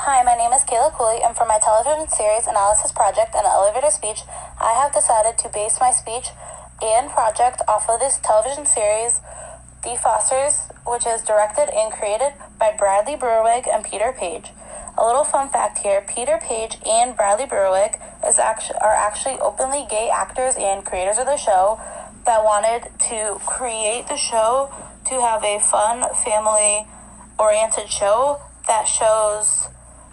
Hi, my name is Kayla Cooley, and for my television series analysis project and elevator speech, I have decided to base my speech and project off of this television series, The Fosters, which is directed and created by Bradley Berwick and Peter Page. A little fun fact here, Peter Page and Bradley Berwick are actually openly gay actors and creators of the show that wanted to create the show to have a fun, family-oriented show that shows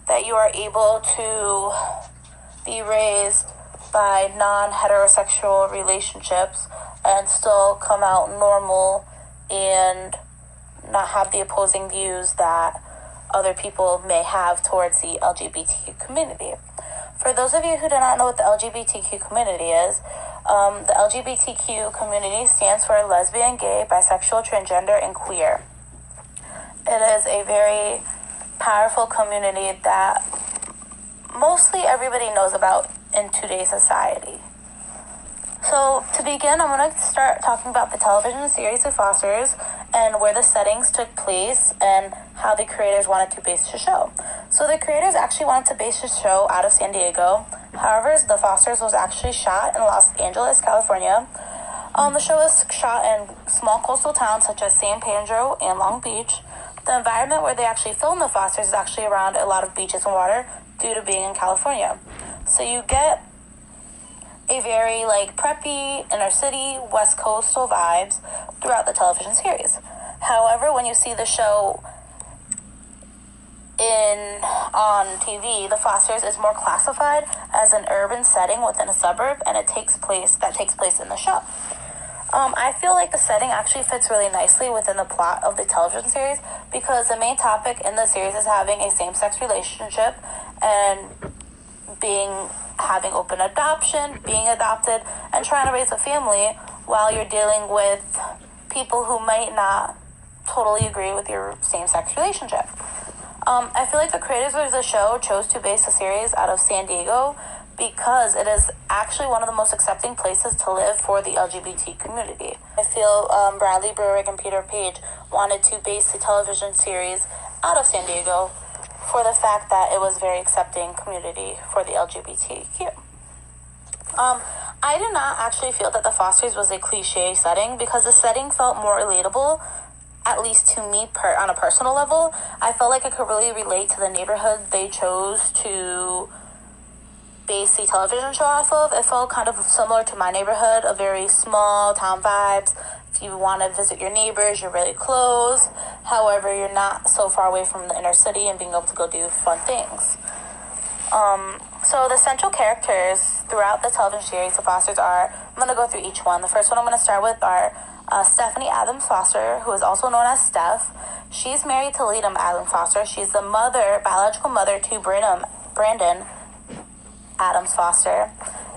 that you are able to be raised by non-heterosexual relationships and still come out normal and not have the opposing views that other people may have towards the LGBTQ community. For those of you who do not know what the LGBTQ community is, the LGBTQ community stands for lesbian, gay, bisexual, transgender, and queer. It is a very powerful community that mostly everybody knows about in today's society. So to begin, I'm going to start talking about the television series of Fosters and where the settings took place and how the creators wanted to base the show. So the creators actually wanted to base the show out of San Diego. However, The Fosters was actually shot in Los Angeles, California. The show was shot in small coastal towns such as San Pedro and Long Beach. The environment where they actually filmed The Fosters is actually around a lot of beaches and water due to being in California. So you get a very preppy, inner city, west coastal vibes throughout the television series. However, when you see the show on TV, The Fosters is more classified as an urban setting within a suburb, and it takes place in the show. I feel like the setting actually fits really nicely within the plot of the television series because the main topic in the series is having a same-sex relationship and having open adoption, being adopted, and trying to raise a family while you're dealing with people who might not totally agree with your same-sex relationship. I feel like the creators of the show chose to base the series out of San Diego because it is actually one of the most accepting places to live for the LGBT community. I feel Bradley Berwick and Peter Page wanted to base the television series out of San Diego for the fact that it was a very accepting community for the LGBTQ. I do not actually feel that The Fosters was a cliche setting because the setting felt more relatable, at least to me on a personal level. I felt like I could really relate to the neighborhood they chose to base the television show off of. It felt kind of similar to my neighborhood, a very small town vibes. If you want to visit your neighbors, you're really close. However, you're not so far away from the inner city and being able to go do fun things. So the central characters throughout the television series, The Fosters, I'm going to go through each one. The first one I'm going to start with are Stephanie Adams Foster, who is also known as Steph. She's married to Leadham Adams Foster. She's the biological mother to Brandon Adams Foster,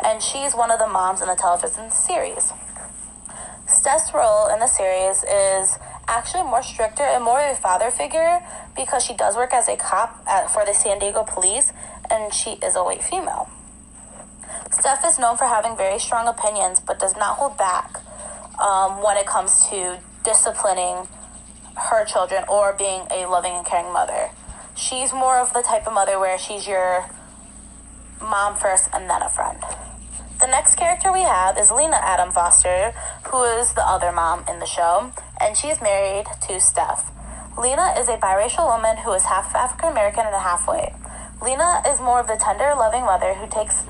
and she's one of the moms in the television series. Steph's role in the series is actually more stricter and more of a father figure because she does work as a cop for the San Diego police, and she is a white female. Steph is known for having very strong opinions, but does not hold back when it comes to disciplining her children or being a loving and caring mother. She's more of the type of mother where she's your mom first and then a friend. The next character we have is Lena Adam Foster, who is the other mom in the show, and she is married to Steph. Lena is a biracial woman who is half African American and half white. Lena is more of the tender, loving mother who takes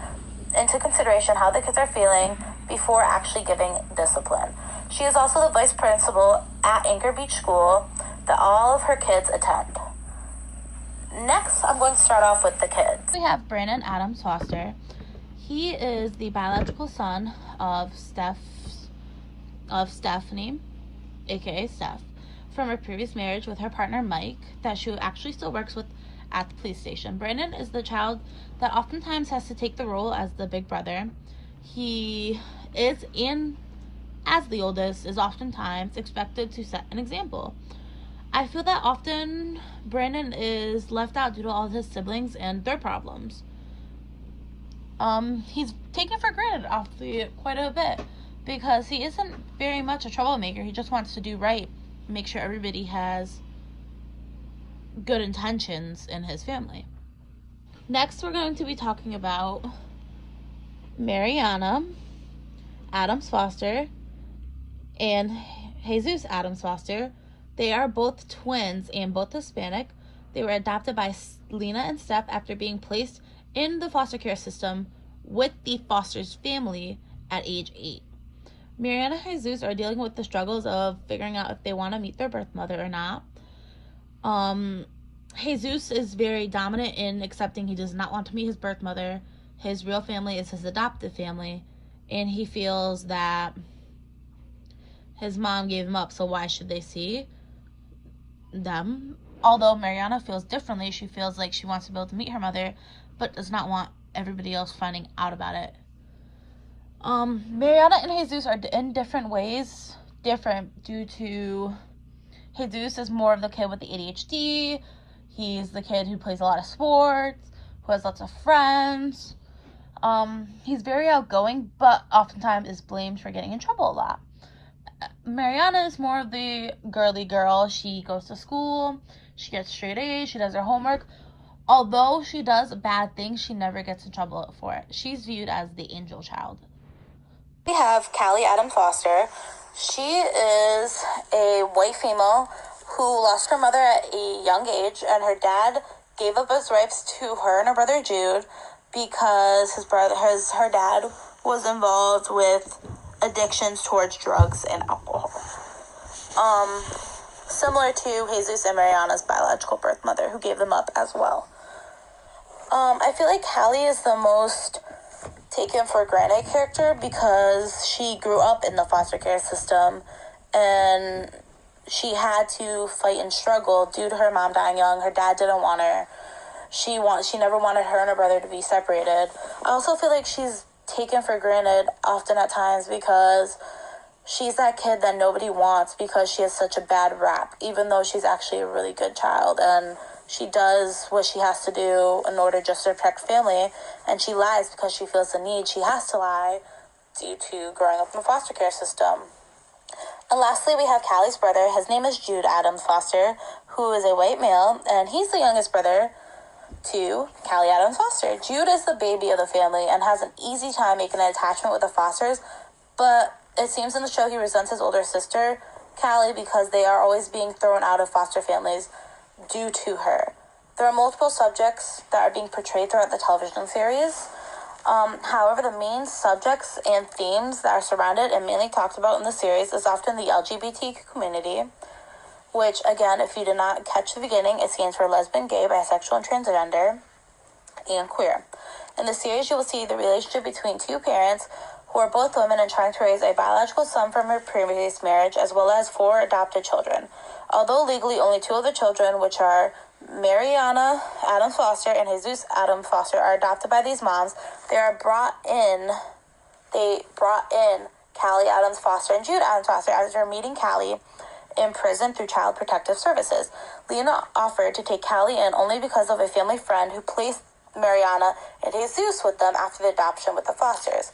into consideration how the kids are feeling before actually giving discipline. She is also the vice principal at Anchor Beach School that all of her kids attend. Next, I'm going to start off with the kids. We have Brandon Adams Foster. He is the biological son of Stephanie, aka Steph, from her previous marriage with her partner Mike, that she actually still works with at the police station. Brandon is the child that oftentimes has to take the role as the big brother. He is, and as the oldest, is oftentimes expected to set an example. I feel that often Brandon is left out due to all his siblings and their problems. He's taken for granted quite a bit because he isn't very much a troublemaker. He just wants to do right, make sure everybody has good intentions in his family. Next, we're going to be talking about Mariana Adams Foster and Jesus Adams Foster. They are both twins and both Hispanic. They were adopted by Lena and Steph after being placed in the foster care system with the Foster's family at age 8. Mariana and Jesus are dealing with the struggles of figuring out if they want to meet their birth mother or not. Jesus is very dominant in accepting he does not want to meet his birth mother. His real family is his adoptive family, and he feels that his mom gave him up, so why should they see them? Although Mariana feels differently. She feels like she wants to be able to meet her mother, but does not want everybody else finding out about it. Mariana and Jesus are in different ways. Different due to Jesus is more of the kid with the ADHD. He's the kid who plays a lot of sports, who has lots of friends. He's very outgoing, but oftentimes is blamed for getting in trouble a lot. Mariana is more of the girly girl. She goes to school, she gets straight A's, she does her homework. Although she does bad things, she never gets in trouble for it. She's viewed as the angel child. We have Callie Adams Foster. She is a white female who lost her mother at a young age, and her dad gave up his rights to her and her brother Jude because her dad was involved with addictions towards drugs and alcohol. Similar to Jesus and Mariana's biological birth mother, who gave them up as well. I feel like Callie is the most taken for granted character because she grew up in the foster care system and she had to fight and struggle due to her mom dying young. Her dad didn't want her. She never wanted her and her brother to be separated. I also feel like she's taken for granted often at times because she's that kid that nobody wants because she has such a bad rap, even though she's actually a really good child and she does what she has to do in order just to protect family, and she lies because she feels the need. She has to lie due to growing up in the foster care system. And lastly, we have Callie's brother. His name is Jude Adams Foster, who is a white male, and he's the youngest brother to Callie Adams Foster. Jude is the baby of the family and has an easy time making an attachment with the Fosters, but it seems in the show he resents his older sister, Callie, because they are always being thrown out of foster families due to her. There are multiple subjects that are being portrayed throughout the television series. However, the main subjects and themes that are surrounded and mainly talked about in the series is often the LGBT community, which, again, if you did not catch the beginning, it stands for lesbian, gay, bisexual, and transgender, and queer. In the series, you will see the relationship between two parents who are both women and trying to raise a biological son from her previous marriage, as well as 4 adopted children. Although legally only 2 of the children, which are Mariana Adams Foster and Jesus Adams Foster, are adopted by these moms, they brought in Callie Adams Foster and Jude Adams Foster after meeting Callie in prison through Child Protective Services. Lena offered to take Callie in only because of a family friend who placed Mariana and Jesus with them after the adoption with the Fosters.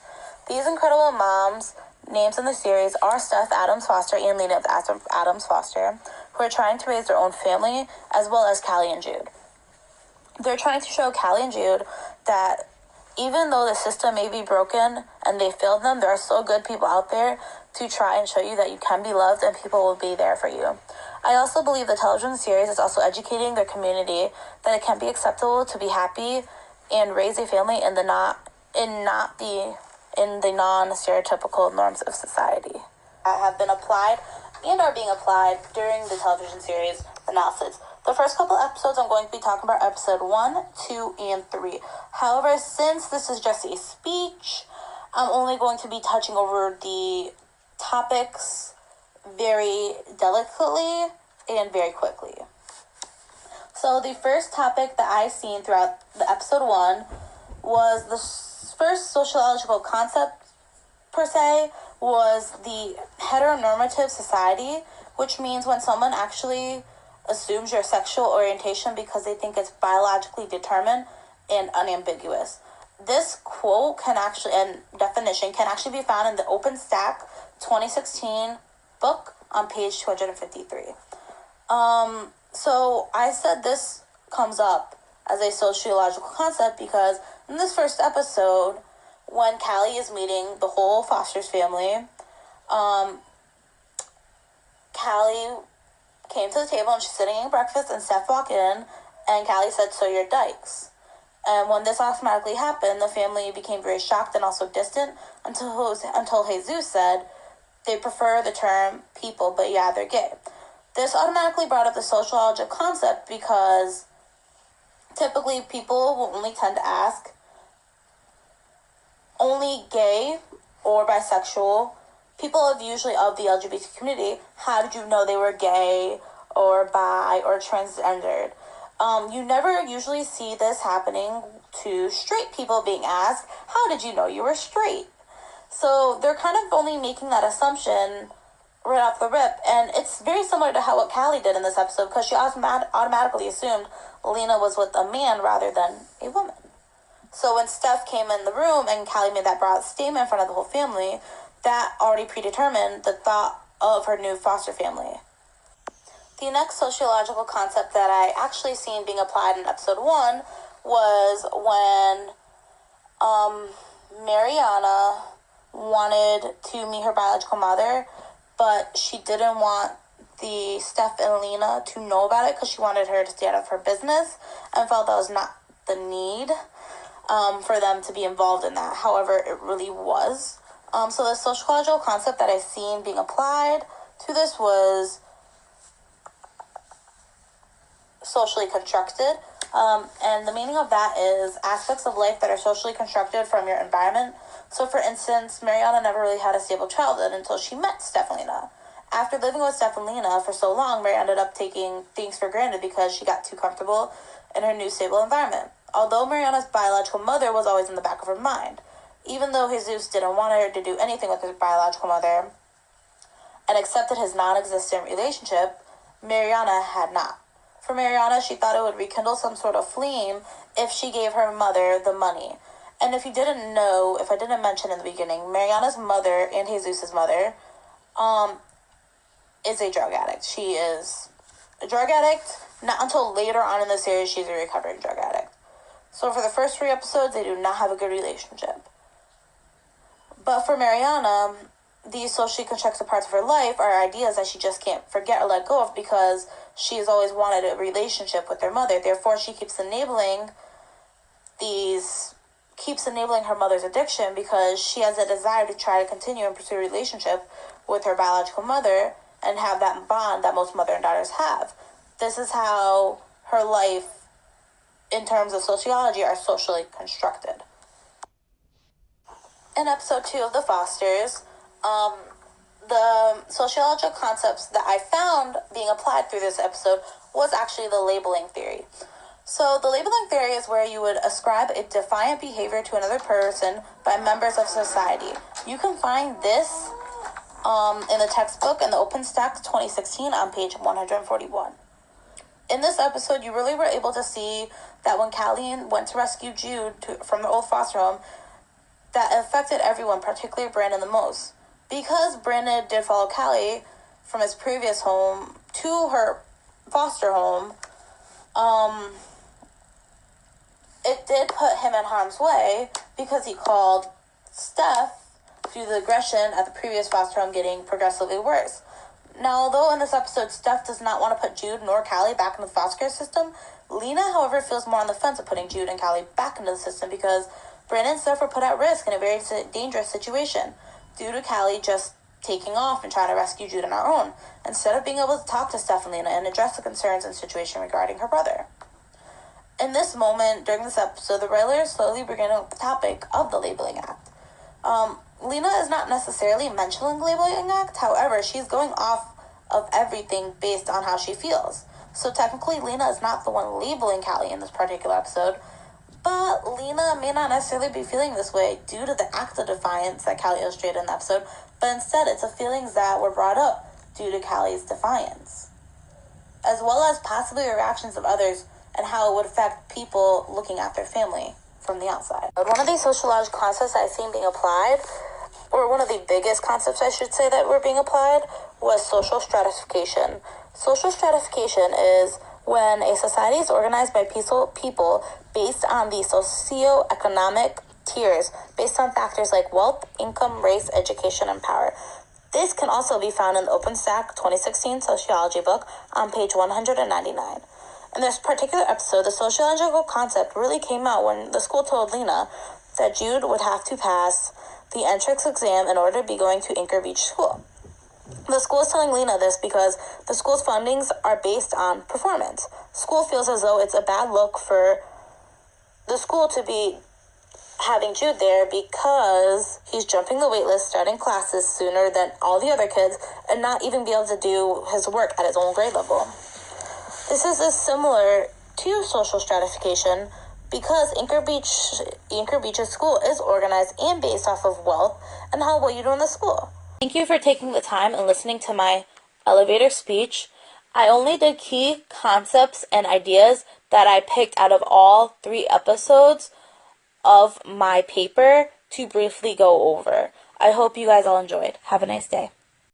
These incredible moms' names in the series are Steph Adams Foster and Lena Adams Foster, who are trying to raise their own family, as well as Callie and Jude. They're trying to show Callie and Jude that even though the system may be broken and they failed them, there are still good people out there to try and show you that you can be loved and people will be there for you. I also believe the television series is also educating their community that it can be acceptable to be happy and raise a family in the non-stereotypical norms of society that have been applied and are being applied during the television series analysis. The first couple episodes I'm going to be talking about episode 1, 2, and 3. However, since this is just a speech, I'm only going to be touching over the topics very delicately and very quickly. So the first topic that I seen throughout the episode 1 was the first sociological concept, per se, was the heteronormative society, which means when someone actually assumes your sexual orientation because they think it's biologically determined and unambiguous. This quote and definition can actually be found in the OpenStack 2016 book on page 253. So I said this comes up as a sociological concept because in this first episode, when Callie is meeting the whole Foster's family, Callie came to the table and she's sitting eating breakfast and Steph walked in and Callie said, "So you're dykes." And when this automatically happened, the family became very shocked and also distant until Jesus said they prefer the term people, but yeah, they're gay. This automatically brought up the sociological concept because typically people will only tend to ask only gay or bisexual people usually of the LGBT community, how did you know they were gay or bi or transgendered? You never usually see this happening to straight people being asked, how did you know you were straight? So they're kind of only making that assumption right off the rip. And it's very similar to what Callie did in this episode because she automatically assumed Lena was with a man rather than a woman. So when Steph came in the room and Callie made that broad statement in front of the whole family, that already predetermined the thought of her new foster family. The next sociological concept that I actually seen being applied in episode 1 was when Mariana wanted to meet her biological mother, but she didn't want the Steph and Lena to know about it because she wanted her to stay out of her business and felt that was not the need for them to be involved in that. However, it really was. So the sociological concept that I've seen being applied to this was socially constructed. And the meaning of that is aspects of life that are socially constructed from your environment. So for instance, Mariana never really had a stable childhood until she met Stephanina. After living with Stephanina for so long, Mary ended up taking things for granted because she got too comfortable in her new stable environment. Although Mariana's biological mother was always in the back of her mind, even though Jesus didn't want her to do anything with his biological mother and accepted his non-existent relationship, Mariana had not. For Mariana, she thought it would rekindle some sort of flame if she gave her mother the money. And if you didn't know, if I didn't mention in the beginning, Mariana's mother and Jesus' mother is a drug addict. She is a drug addict. Not until later on in the series, she's a recovering drug addict. So for the first 3 episodes, they do not have a good relationship. But for Mariana, these socially constructed parts of her life are ideas that she just can't forget or let go of because she has always wanted a relationship with her mother. Therefore, she keeps enabling her mother's addiction because she has a desire to try to continue and pursue a relationship with her biological mother and have that bond that most mother and daughters have. This is how her life, in terms of sociology, are socially constructed. In episode 2 of The Fosters, the sociological concepts that I found being applied through this episode was actually the labeling theory. So the labeling theory is where you would ascribe a defiant behavior to another person by members of society. You can find this in the textbook in the OpenStax 2016 on page 141. In this episode, you really were able to see that when Callie went to rescue Jude from the old foster home, that affected everyone, particularly Brandon the most. Because Brandon did follow Callie from his previous home to her foster home, it did put him in harm's way because he called Steph due to the aggression at the previous foster home getting progressively worse. Now, although in this episode Steph does not want to put Jude nor Callie back into the foster care system, Lena, however, feels more on the fence of putting Jude and Callie back into the system because Brandon and Steph were put at risk in a very dangerous situation due to Callie just taking off and trying to rescue Jude on her own, instead of being able to talk to Steph and Lena and address the concerns and situation regarding her brother. In this moment, during this episode, the writers slowly begin with the topic of the Labeling Act. Lena is not necessarily mentioning the Labeling Act, however, she's going off of everything based on how she feels. So technically, Lena is not the one labeling Callie in this particular episode, but Lena may not necessarily be feeling this way due to the act of defiance that Callie illustrated in the episode, but instead it's the feelings that were brought up due to Callie's defiance, as well as possibly the reactions of others and how it would affect people looking at their family from the outside. One of these sociological concepts I've seen being applied, or one of the biggest concepts I should say that were being applied, was social stratification. Social stratification is When a society is organized by people based on the socioeconomic tiers, based on factors like wealth, income, race, education, and power. This can also be found in the OpenStack 2016 sociology book on page 199. In this particular episode, the sociological concept really came out when the school told Lena that Jude would have to pass the entrance exam in order to be going to Anchor Beach School. The school is telling Lena this because the school's fundings are based on performance. School feels as though it's a bad look for the school to be having Jude there because he's jumping the waitlist, starting classes sooner than all the other kids, and not even be able to do his work at his own grade level. This is similar to social stratification because Anchor Beach's school is organized and based off of wealth and how well you do in the school. Thank you for taking the time and listening to my elevator speech. I only did key concepts and ideas that I picked out of all 3 episodes of my paper to briefly go over. I hope you guys all enjoyed. Have a nice day.